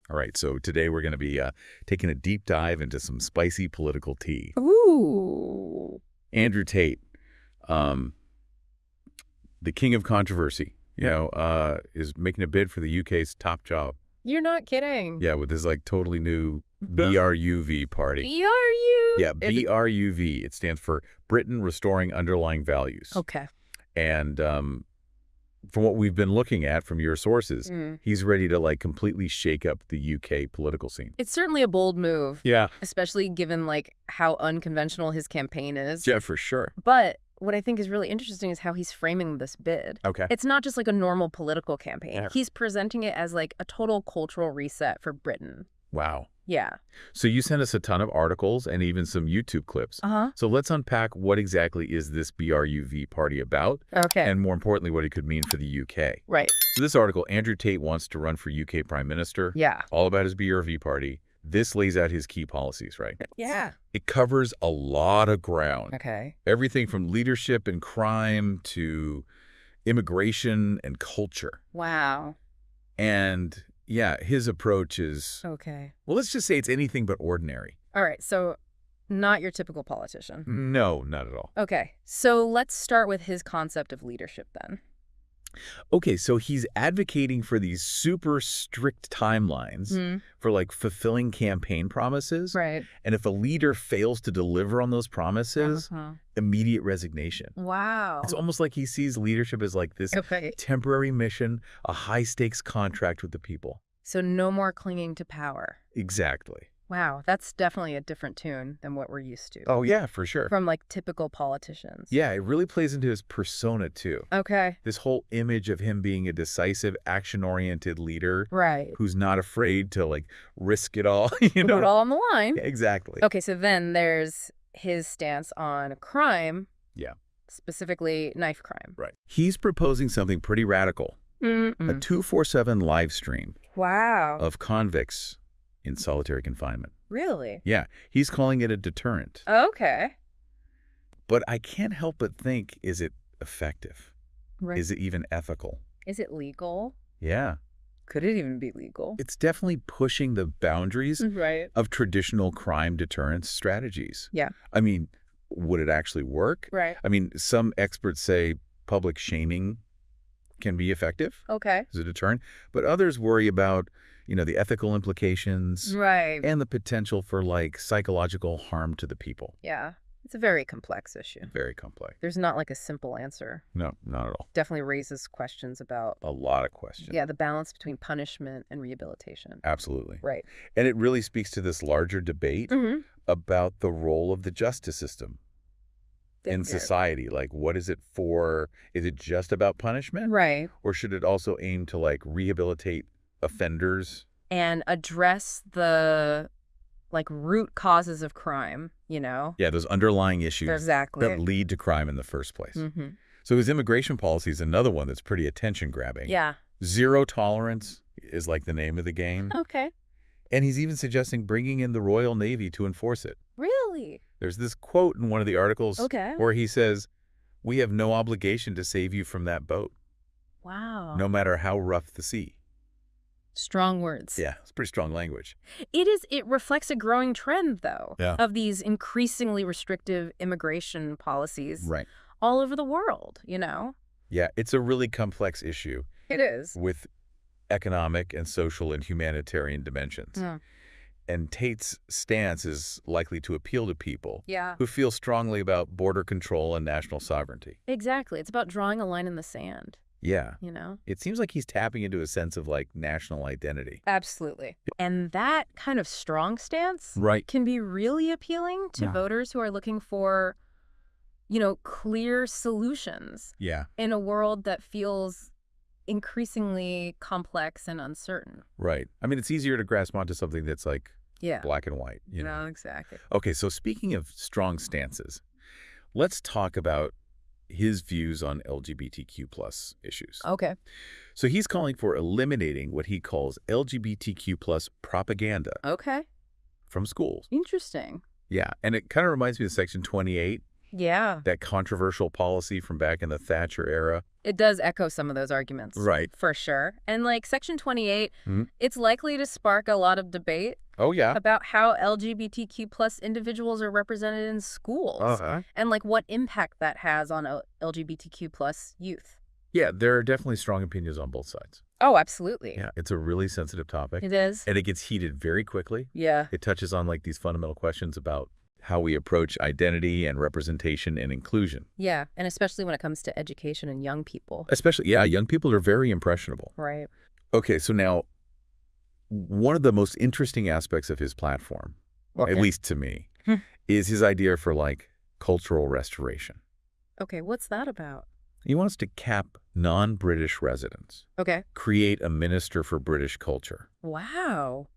All right, so today we're going to be taking a deep dive into some spicy political tea. Ooh. Andrew Tate, um, the king of controversy, is making a bid for the UK's top job. You're not kidding. Yeah, with his like totally new BRUV party. BRU? Yeah, BRUV. It stands for Britain Restoring Underlying Values. Okay. And from what we've been looking at from your sources, he's ready to like completely shake up the UK political scene. It's certainly a bold move. Yeah. Especially given like how unconventional his campaign is. Yeah, for sure. But what I think is really interesting is how he's framing this bid. Okay. It's not just like a normal political campaign. Yeah. He's presenting it as like a total cultural reset for Britain. Wow. Yeah. So you sent us a ton of articles and even some YouTube clips. Uh-huh. So let's unpack what exactly is this BRUV party about, Okay. and more importantly, what it could mean for the UK. Right. So this article, Andrew Tate wants to run for UK Prime Minister. Yeah. All about his BRUV party. This lays out his key policies, right? Yeah. It covers a lot of ground. Okay. Everything from leadership and crime to immigration and culture. Wow. And yeah, his approach is, Okay. well, let's just say it's anything but ordinary. All right. So not your typical politician. No, not at all. Okay. So let's start with his concept of leadership then. Okay, so he's advocating for these super strict timelines for like fulfilling campaign promises. Right. And if a leader fails to deliver on those promises, immediate resignation. Wow. It's almost like he sees leadership as like this Okay. temporary mission, a high-stakes contract with the people. So no more clinging to power. Exactly. Wow. That's definitely a different tune than what we're used to. Oh, yeah, for sure. From like typical politicians. Yeah, it really plays into his persona, too. Okay. This whole image of him being a decisive, action-oriented leader. Right. Who's not afraid to, like, risk it all, Put it all on the line. Yeah, exactly. Okay, so then there's his stance on crime. Yeah. Specifically knife crime. Right. He's proposing something pretty radical. A 247 live stream. Wow. Of convicts in solitary confinement. Really? Yeah. He's calling it a deterrent. Okay. But I can't help but think, is it effective? Right. Is it even ethical? Is it legal? Yeah. Could it even be legal? It's definitely pushing the boundaries Right. of traditional crime deterrence strategies. Yeah. I mean, would it actually work? Right. I mean, some experts say public shaming can be effective. Okay. As a deterrent, but others worry about, the ethical implications. Right. And the potential for like psychological harm to the people. Yeah. It's a very complex issue. Very complex. There's not like a simple answer. No, not at all. Definitely raises questions about a lot of questions. Yeah, the balance between punishment and rehabilitation. Absolutely. Right. And it really speaks to this larger debate about the role of the justice system in society. Like, what is it for? Is it just about punishment? Right. Or should it also aim to like rehabilitate offenders? And address the like root causes of crime, Yeah, those underlying issues exactly that lead to crime in the first place. So his immigration policy is another one that's pretty attention-grabbing. Yeah. Zero tolerance is like the name of the game. Okay. And he's even suggesting bringing in the Royal Navy to enforce it. Really? There's this quote in one of the articles where he says, "We have no obligation to save you from that boat. Wow. No matter how rough the sea." Strong words. Yeah, it's pretty strong language. It reflects a growing trend, though, Yeah. of these increasingly restrictive immigration policies all over the world, Yeah, it's a really complex issue. It is. With economic and social and humanitarian dimensions. And Tate's stance is likely to appeal to people who feel strongly about border control and national sovereignty. Exactly. It's about drawing a line in the sand. Yeah. It seems like he's tapping into a sense of like national identity. Absolutely. And that kind of strong stance can be really appealing to voters who are looking for, clear solutions in a world that feels increasingly complex and uncertain. Right. I mean, it's easier to grasp onto something that's like black and white. No, exactly. Okay, so speaking of strong stances, let's talk about his views on LGBTQ plus issues. Okay. So he's calling for eliminating what he calls LGBTQ plus propaganda from schools. Interesting. Yeah, and it kind of reminds me of Section 28 Yeah. That controversial policy from back in the Thatcher era. It does echo some of those arguments. Right. For sure. And like Section 28, it's likely to spark a lot of debate. Oh, yeah. About how LGBTQ plus individuals are represented in schools. And like what impact that has on LGBTQ plus youth. Yeah, there are definitely strong opinions on both sides. Oh, absolutely. Yeah, it's a really sensitive topic. It is. And it gets heated very quickly. Yeah. It touches on like these fundamental questions about how we approach identity and representation and inclusion. Yeah, and especially when it comes to education and young people. Especially, yeah, young people are very impressionable. Right. Okay, so now, one of the most interesting aspects of his platform, at least to me, is his idea for like cultural restoration. Okay, what's that about? He wants to cap non-British residents. Okay. Create a minister for British culture. Wow.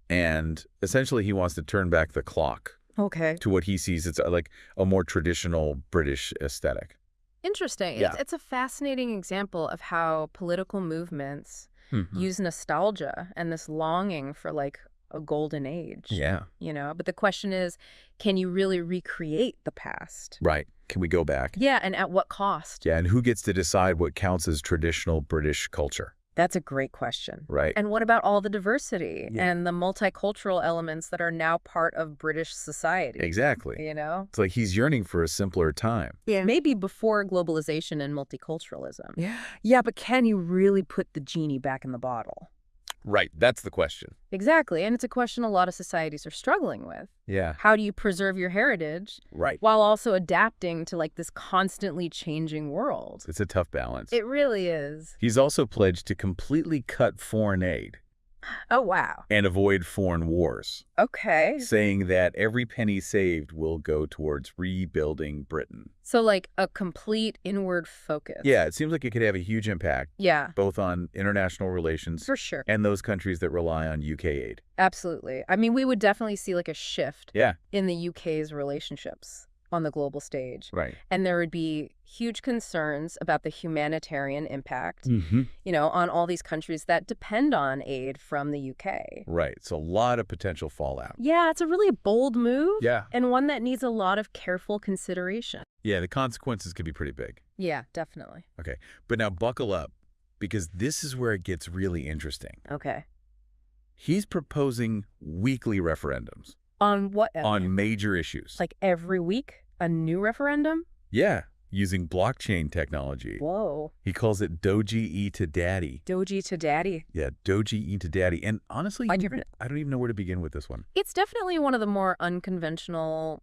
And essentially he wants to turn back the clock. Okay. To what he sees it's like a more traditional British aesthetic. Interesting. Yeah. It's a fascinating example of how political movements use nostalgia and this longing for like a golden age. Yeah. You know, but the question is, can you really recreate the past? Right. Can we go back? Yeah, and at what cost? Yeah, and who gets to decide what counts as traditional British culture? That's a great question. Right. And what about all the diversity and the multicultural elements that are now part of British society? Exactly. You know? It's like he's yearning for a simpler time. Yeah. Maybe before globalization and multiculturalism. Yeah. Yeah, but can you really put the genie back in the bottle? Right. That's the question. Exactly. And it's a question a lot of societies are struggling with. Yeah. How do you preserve your heritage while also adapting to like this constantly changing world? It's a tough balance. It really is. He's also pledged to completely cut foreign aid. Oh, wow. And avoid foreign wars. Okay. Saying that every penny saved will go towards rebuilding Britain. So like a complete inward focus. Yeah, it seems like it could have a huge impact. Yeah. Both on international relations. For sure. And those countries that rely on UK aid. Absolutely. I mean, we would definitely see like a shift in the UK's relationships on the global stage. Right. And there would be huge concerns about the humanitarian impact, you know, on all these countries that depend on aid from the UK. Right. It's a lot of potential fallout. Yeah, it's a really bold move. Yeah. And one that needs a lot of careful consideration. Yeah, the consequences could be pretty big. Yeah, definitely. Okay. But now buckle up, because this is where it gets really interesting. Okay. He's proposing weekly referendums. On what? On major issues. Like every week? A new referendum? Yeah, using blockchain technology. Whoa. He calls it Doji E to Daddy. Doji to Daddy? Yeah, Doji E to Daddy. And honestly, I don't even know where to begin with this one. It's definitely one of the more unconventional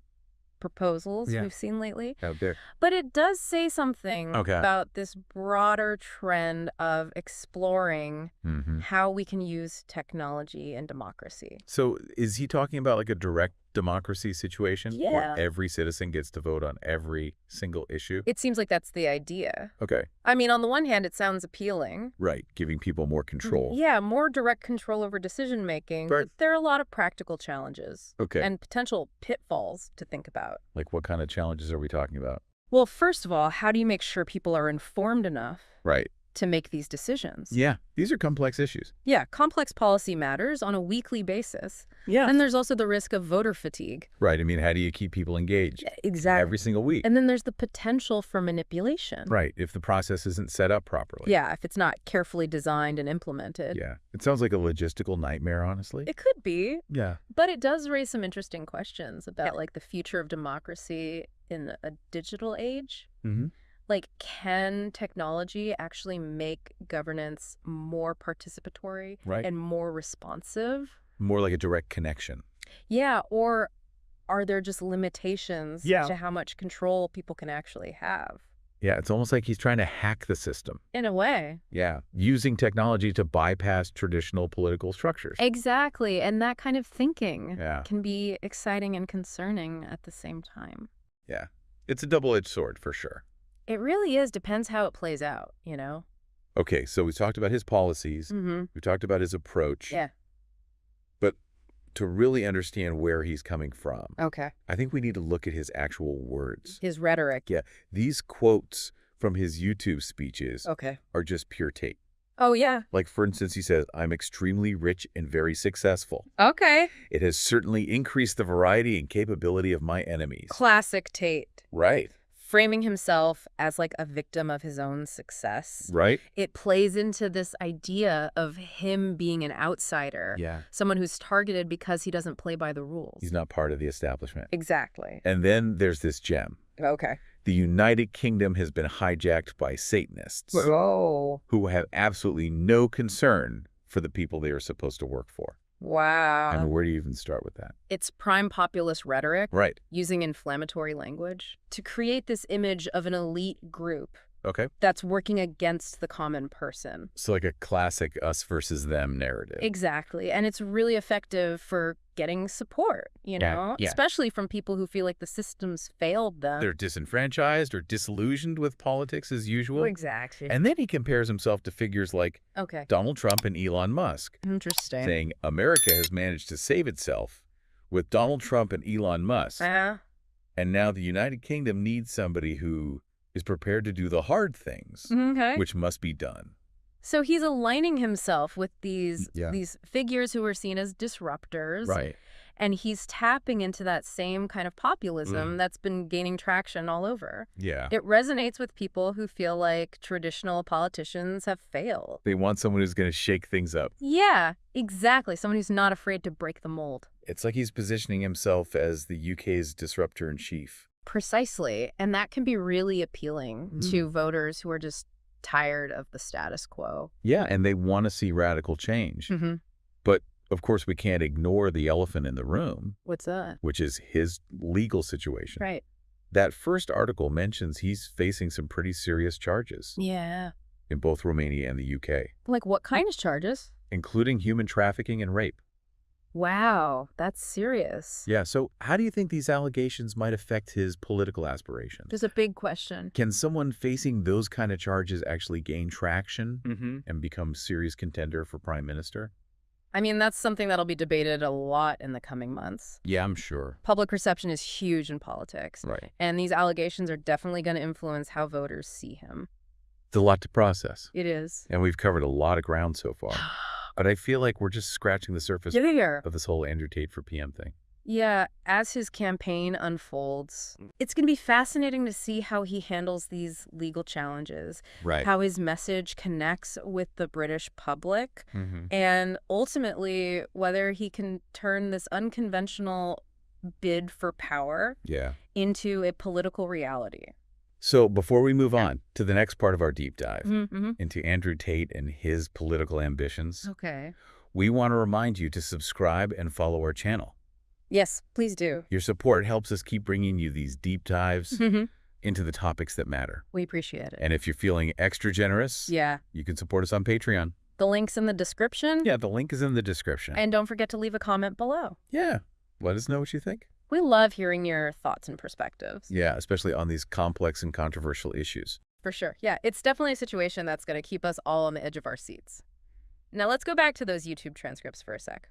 proposals we've seen lately. Out there. But it does say something about this broader trend of exploring how we can use technology and democracy. So is he talking about like a direct democracy situation where every citizen gets to vote on every single issue? It seems like that's the idea. Okay. I mean, on the one hand, it sounds appealing. Right, giving people more control. Yeah, more direct control over decision making. But there are a lot of practical challenges and potential pitfalls to think about. Like what kind of challenges are we talking about? Well, first of all, how do you make sure people are informed enough to make these decisions? Yeah, these are complex issues. Yeah, complex policy matters on a weekly basis. Yeah. And there's also the risk of voter fatigue. Right. I mean, how do you keep people engaged? Exactly. Every single week. And then there's the potential for manipulation. Right, if the process isn't set up properly. Yeah, if it's not carefully designed and implemented. Yeah, it sounds like a logistical nightmare, honestly. It could be. Yeah. But it does raise some interesting questions about like the future of democracy in a digital age. Like, can technology actually make governance more participatory and more responsive? More like a direct connection. Yeah, or are there just limitations to how much control people can actually have? Yeah, it's almost like he's trying to hack the system. In a way. Yeah, using technology to bypass traditional political structures. Exactly, and that kind of thinking can be exciting and concerning at the same time. Yeah, it's a double-edged sword for sure. It really is. Depends how it plays out, you know? Okay, so we talked about his policies. We talked about his approach. Yeah. But to really understand where he's coming from, I think we need to look at his actual words. His rhetoric. Yeah, these quotes from his YouTube speeches are just pure Tate. Oh, yeah. Like, for instance, he says, I'm extremely rich and very successful. Okay. It has certainly increased the variety and capability of my enemies. Classic Tate. Right. Framing himself as like a victim of his own success. Right. It plays into this idea of him being an outsider. Yeah. Someone who's targeted because he doesn't play by the rules. He's not part of the establishment. Exactly. And then there's this gem. Okay. The United Kingdom has been hijacked by Satanists. Whoa. Who have absolutely no concern for the people they are supposed to work for. Wow. And where do you even start with that? It's prime populist rhetoric. Right. Using inflammatory language to create this image of an elite group. Okay. That's working against the common person. So like a classic us versus them narrative. Exactly. And it's really effective for getting support, you know, especially from people who feel like the system's failed them. They're disenfranchised or disillusioned with politics as usual. Exactly. And then he compares himself to figures like Donald Trump and Elon Musk. Interesting. Saying America has managed to save itself with Donald Trump and Elon Musk. And now the United Kingdom needs somebody who is prepared to do the hard things, which must be done. So he's aligning himself with these figures who are seen as disruptors. Right. And he's tapping into that same kind of populism that's been gaining traction all over. Yeah. It resonates with people who feel like traditional politicians have failed. They want someone who's going to shake things up. Yeah, exactly. Someone who's not afraid to break the mold. It's like he's positioning himself as the UK's disruptor-in-chief. Precisely. And that can be really appealing to voters who are just tired of the status quo. Yeah, and they want to see radical change. But, of course, we can't ignore the elephant in the room. What's that? Which is his legal situation. Right. That first article mentions he's facing some pretty serious charges. Yeah. In both Romania and the UK. Like what kind of charges? Including human trafficking and rape. Wow, that's serious. Yeah, so how do you think these allegations might affect his political aspirations? There's a big question. Can someone facing those kind of charges actually gain traction and become serious contender for prime minister? I mean, that's something that'll be debated a lot in the coming months. Yeah, I'm sure. Public perception is huge in politics. Right. And these allegations are definitely going to influence how voters see him. It's a lot to process. It is. And we've covered a lot of ground so far. But I feel like we're just scratching the surface of this whole Andrew Tate for PM thing. Yeah, as his campaign unfolds, it's going to be fascinating to see how he handles these legal challenges, how his message connects with the British public, and ultimately whether he can turn this unconventional bid for power into a political reality. So before we move on to the next part of our deep dive into Andrew Tate and his political ambitions, we want to remind you to subscribe and follow our channel. Yes, please do. Your support helps us keep bringing you these deep dives into the topics that matter. We appreciate it. And if you're feeling extra generous, you can support us on Patreon. The link's in the description. Yeah, the link is in the description. And don't forget to leave a comment below. Yeah, let us know what you think. We love hearing your thoughts and perspectives. Yeah, especially on these complex and controversial issues. For sure. Yeah, it's definitely a situation that's going to keep us all on the edge of our seats. Now let's go back to those YouTube transcripts for a sec.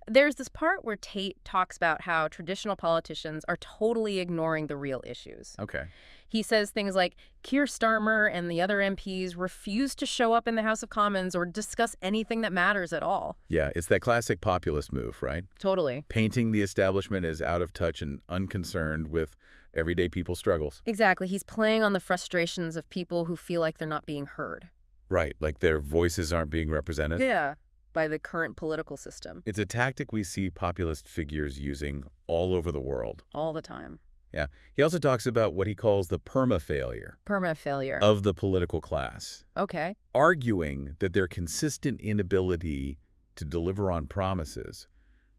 There's this part where Tate talks about how traditional politicians are totally ignoring the real issues. Okay. He says things like Keir Starmer and the other MPs refuse to show up in the House of Commons or discuss anything that matters at all. Yeah, it's that classic populist move, right? Totally. Painting the establishment as out of touch and unconcerned with everyday people's struggles. Exactly. He's playing on the frustrations of people who feel like they're not being heard. Right, like their voices aren't being represented. Yeah. By the current political system. It's a tactic we see populist figures using all over the world. All the time. Yeah. He also talks about what he calls the perma-failure. Perma-failure. Of the political class. Okay. Arguing that their consistent inability to deliver on promises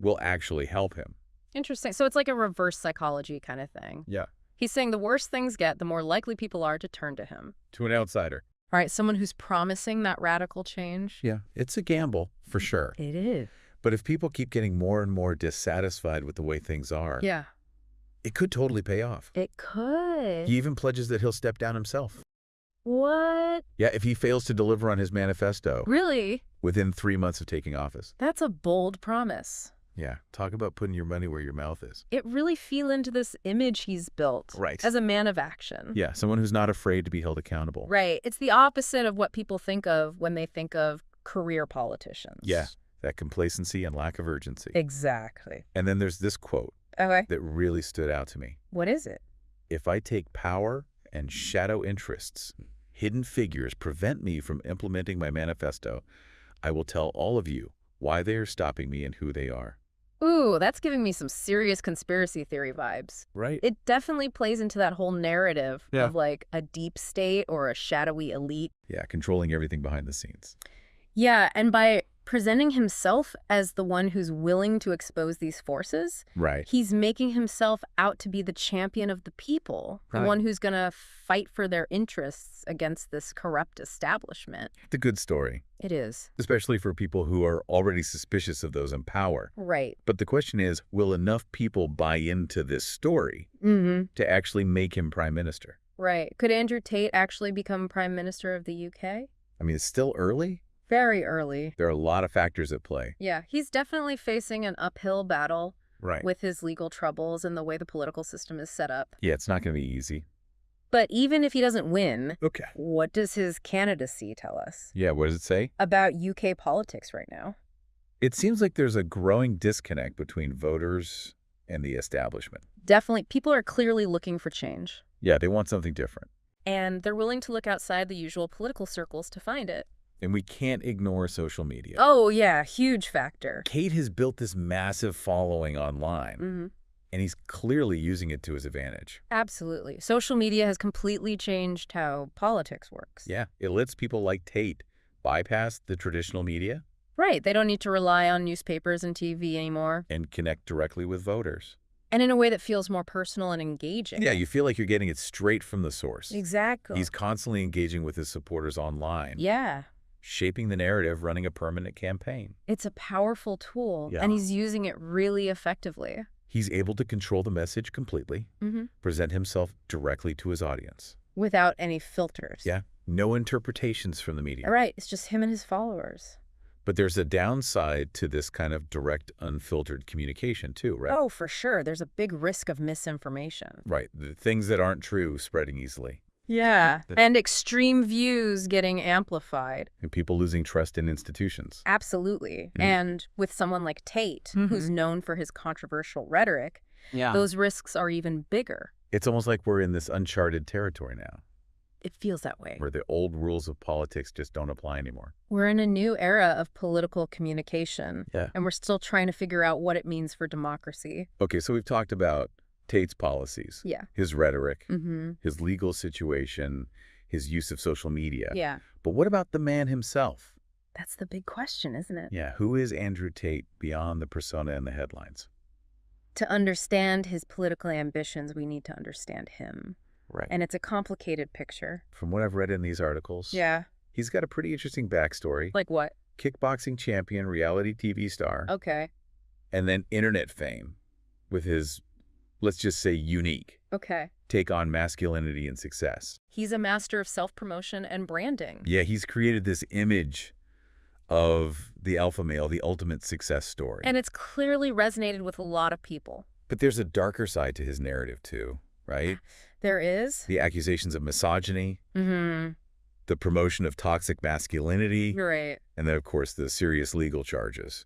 will actually help him. Interesting. So it's like a reverse psychology kind of thing. Yeah. He's saying the worse things get, the more likely people are to turn to him. To an outsider. All right, someone who's promising that radical change. Yeah, it's a gamble, for sure. It is. But if people keep getting more and more dissatisfied with the way things are, it could totally pay off. It could. He even pledges that he'll step down himself. What? Yeah, if he fails to deliver on his manifesto. Really? Within 3 months of taking office. That's a bold promise. Yeah, talk about putting your money where your mouth is. It really feel into this image he's built as a man of action. Yeah, someone who's not afraid to be held accountable. Right. It's the opposite of what people think of when they think of career politicians. Yeah, that complacency and lack of urgency. Exactly. And then there's this quote that really stood out to me. What is it? If I take power and shadow interests, hidden figures prevent me from implementing my manifesto, I will tell all of you why they are stopping me and who they are. Ooh, that's giving me some serious conspiracy theory vibes. Right. It definitely plays into that whole narrative of like a deep state or a shadowy elite. Yeah, controlling everything behind the scenes. Yeah, and by presenting himself as the one who's willing to expose these forces, he's making himself out to be the champion of the people, the one who's going to fight for their interests against this corrupt establishment. It's a good story. It is. Especially for people who are already suspicious of those in power. Right. But the question is, will enough people buy into this story to actually make him prime minister? Right. Could Andrew Tate actually become prime minister of the UK? I mean, it's still early. Very early. There are a lot of factors at play. Yeah, he's definitely facing an uphill battle with his legal troubles and the way the political system is set up. Yeah, it's not going to be easy. But even if he doesn't win, what does his candidacy tell us? Yeah, what does it say? About UK politics right now. It seems like there's a growing disconnect between voters and the establishment. Definitely. People are clearly looking for change. Yeah, they want something different. And they're willing to look outside the usual political circles to find it. And we can't ignore social media. Oh, yeah, huge factor. Tate has built this massive following online, and he's clearly using it to his advantage. Absolutely. Social media has completely changed how politics works. Yeah, it lets people like Tate bypass the traditional media. Right, they don't need to rely on newspapers and TV anymore. And connect directly with voters. And in a way that feels more personal and engaging. Yeah, you feel like you're getting it straight from the source. Exactly. He's constantly engaging with his supporters online. Yeah. Shaping the narrative, running a permanent campaign. It's a powerful tool, and he's using it really effectively. He's able to control the message completely, present himself directly to his audience. Without any filters. Yeah, no interpretations from the media. Right, it's just him and his followers. But there's a downside to this kind of direct, unfiltered communication too, right? Oh, for sure. There's a big risk of misinformation. Right, the things that aren't true spreading easily. Yeah, and extreme views getting amplified. And people losing trust in institutions. Absolutely. And with someone like Tate, who's known for his controversial rhetoric, those risks are even bigger. It's almost like we're in this uncharted territory now. It feels that way. Where the old rules of politics just don't apply anymore. We're in a new era of political communication. Yeah. And we're still trying to figure out what it means for democracy. Okay, so we've talked about Tate's policies, his rhetoric, his legal situation, his use of social media. Yeah. But what about the man himself? That's the big question, isn't it? Yeah, who is Andrew Tate beyond the persona and the headlines? To understand his political ambitions, we need to understand him. Right. And it's a complicated picture. From what I've read in these articles, he's got a pretty interesting backstory. Like what? Kickboxing champion, reality TV star. Okay. And then internet fame with his, let's just say, unique take on masculinity and success. He's a master of self-promotion and branding. Yeah, he's created this image of the alpha male, the ultimate success story. And it's clearly resonated with a lot of people. But there's a darker side to his narrative too, right? There is. The accusations of misogyny, the promotion of toxic masculinity, and then, of course, the serious legal charges.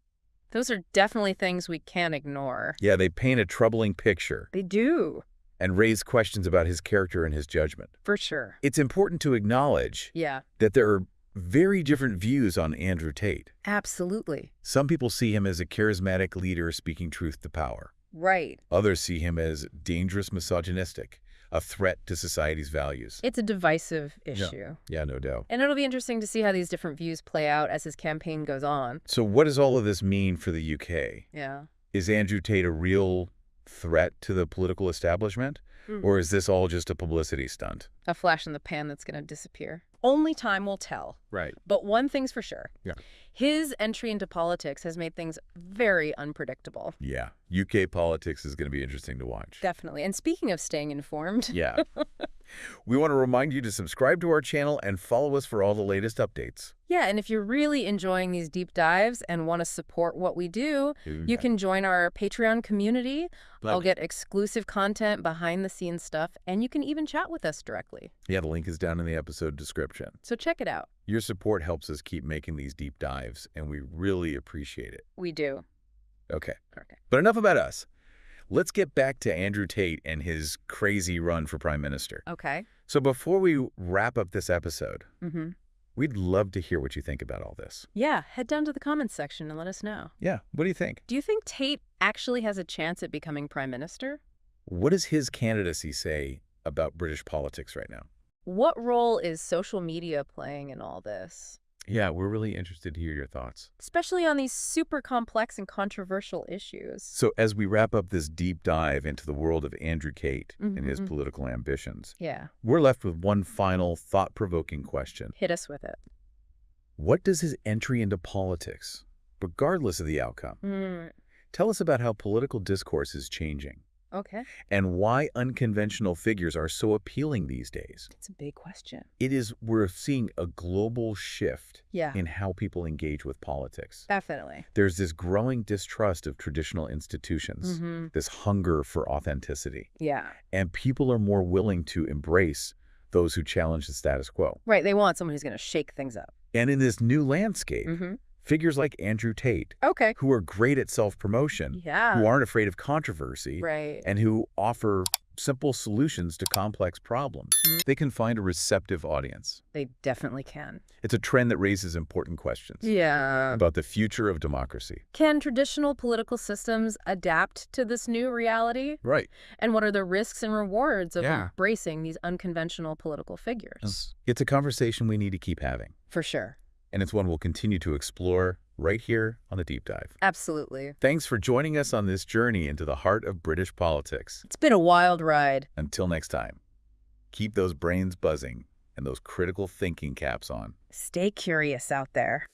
Those are definitely things we can't ignore. Yeah, they paint a troubling picture. They do. And raise questions about his character and his judgment. For sure. It's important to acknowledge that there are very different views on Andrew Tate. Absolutely. Some people see him as a charismatic leader speaking truth to power. Right. Others see him as dangerous, misogynistic, a threat to society's values. It's a divisive issue. Yeah, no doubt. And it'll be interesting to see how these different views play out as his campaign goes on. So what does all of this mean for the UK? Yeah. Is Andrew Tate a real threat to the political establishment? Or is this all just a publicity stunt? A flash in the pan that's going to disappear. Only time will tell. Right. But one thing's for sure. His entry into politics has made things very unpredictable. Yeah. UK politics is going to be interesting to watch. Definitely. And speaking of staying informed. We want to remind you to subscribe to our channel and follow us for all the latest updates. Yeah, and if you're really enjoying these deep dives and want to support what we do, you can join our Patreon community. I'll get exclusive content, behind-the-scenes stuff, and you can even chat with us directly. Yeah, the link is down in the episode description. So check it out. Your support helps us keep making these deep dives, and we really appreciate it. We do. Okay. But enough about us. Let's get back to Andrew Tate and his crazy run for Prime Minister. Okay. So before we wrap up this episode, we'd love to hear what you think about all this. Yeah, head down to the comments section and let us know. Yeah, what do you think? Do you think Tate actually has a chance at becoming Prime Minister? What does his candidacy say about British politics right now? What role is social media playing in all this? Yeah, we're really interested to hear your thoughts. Especially on these super complex and controversial issues. So as we wrap up this deep dive into the world of Andrew Tate and his political ambitions, we're left with one final thought-provoking question. Hit us with it. What does his entry into politics, regardless of the outcome, tell us about how political discourse is changing? Okay. And why unconventional figures are so appealing these days? It's a big question. We're seeing a global shift in how people engage with politics. Definitely. There's this growing distrust of traditional institutions, this hunger for authenticity. Yeah. And people are more willing to embrace those who challenge the status quo. Right. They want someone who's going to shake things up. And in this new landscape, figures like Andrew Tate, who are great at self-promotion, who aren't afraid of controversy, and who offer simple solutions to complex problems, they can find a receptive audience. They definitely can. It's a trend that raises important questions about the future of democracy. Can traditional political systems adapt to this new reality? Right. And what are the risks and rewards of embracing these unconventional political figures? It's a conversation we need to keep having. For sure. And it's one we'll continue to explore right here on The Deep Dive. Absolutely. Thanks for joining us on this journey into the heart of British politics. It's been a wild ride. Until next time, keep those brains buzzing and those critical thinking caps on. Stay curious out there.